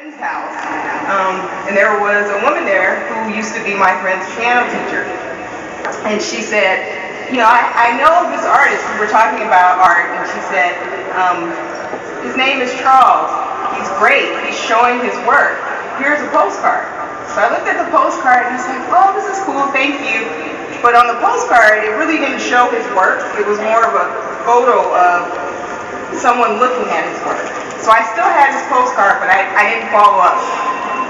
friend's house, and there was a woman there who used to be my friend's piano teacher. And she said, you know, I know this artist. We were talking about art, and she said, his name is Charles. He's great. He's showing his work. Here's a postcard. So I looked at the postcard and I said, oh, this is cool, thank you. But on the postcard, it really didn't show his work. It was more of a photo of someone looking at his work. So I still had his postcard, but I didn't follow up.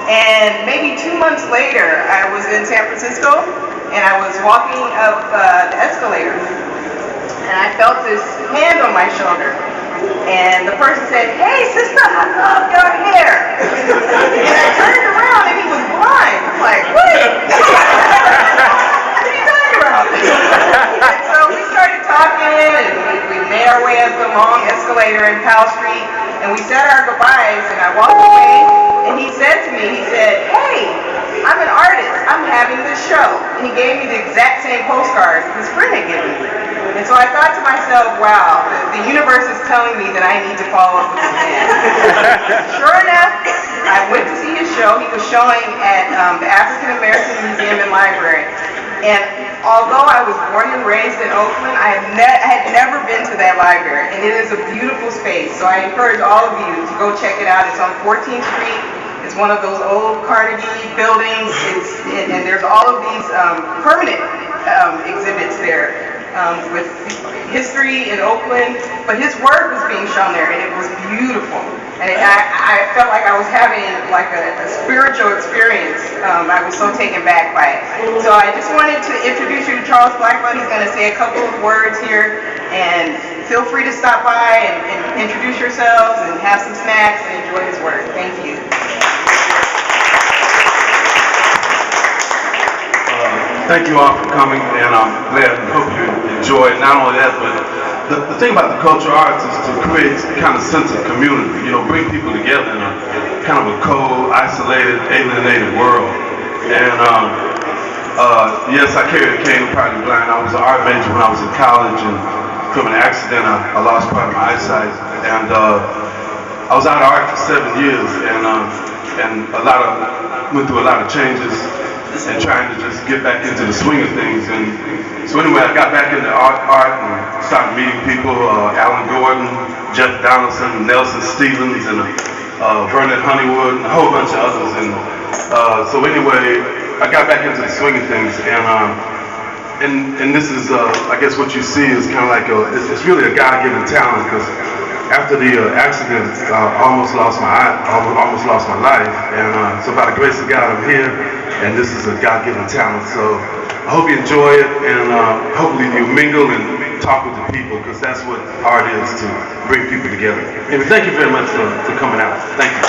And maybe 2 months later, I was in San Francisco, and I was walking up the escalator, and I felt this hand on my shoulder. And the person said, hey, sister, I love your hair. And I turned around, and he was blind. I'm like, what? What are you talking about? And so we started talking, and we made our way up the long escalator in Powell Street, and we said our goodbyes, and I walked away, and he said to me, he said, hey, I'm an artist, I'm having this show. And he gave me the exact same postcards his friend had given me. And so I thought to myself, wow, the universe is telling me that I need to follow up with this man. Sure enough, I went to see his show. He was showing at the African American Museum and Library. And although I was born and raised in Oakland, I had never been to that library. And it is a beautiful space. So I encourage all of you to go check it out. It's on 14th Street. It's one of those old Carnegie buildings. And there's all of these permanent exhibits there. With history in Oakland, but his work was being shown there, and it was beautiful. And I felt like I was having like a spiritual experience. I was so taken back by it. So I just wanted to introduce you to Charles Blackwell. He's going to say a couple of words here, and feel free to stop by and introduce yourselves and have some snacks and enjoy his work. Thank you. Thank you all for coming, and I'm glad and hope you enjoy it. Not only that, but the thing about the cultural arts is to create a kind of sense of community, you know, bring people together in a kind of a cold, isolated, alienated world. And yes, I carried a cane, partly blind. I was an art major when I was in college, and from an accident, I lost part of my eyesight. And I was out of art for 7 years, and went through a lot of changes, and trying to just get back into the swing of things. And so anyway, I got back into art and started meeting people, Alan Gordon, Jeff Donaldson, Nelson Stevens, and Vernon Honeywood, and a whole bunch of others. And so anyway, I got back into the swing of things, and this is, I guess what you see is kind of like it's really a God-given talent, because after the accident, I almost lost my eye, almost lost my life, and so by the grace of God, I'm here, and this is a God-given talent. So I hope you enjoy it, and hopefully you mingle and talk with the people, because that's what art is, to bring people together. Anyway, thank you very much for coming out. Thank you.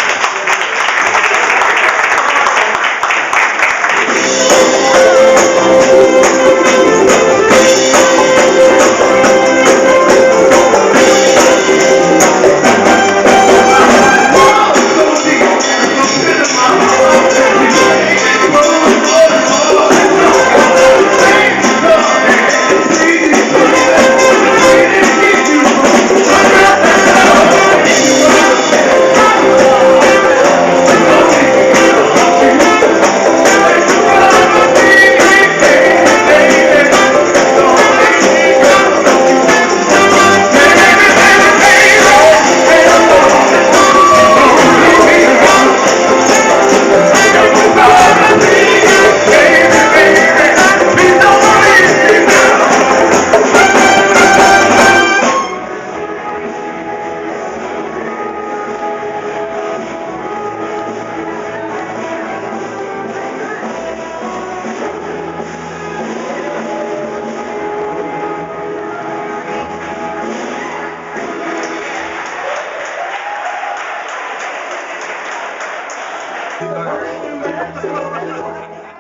Thank you.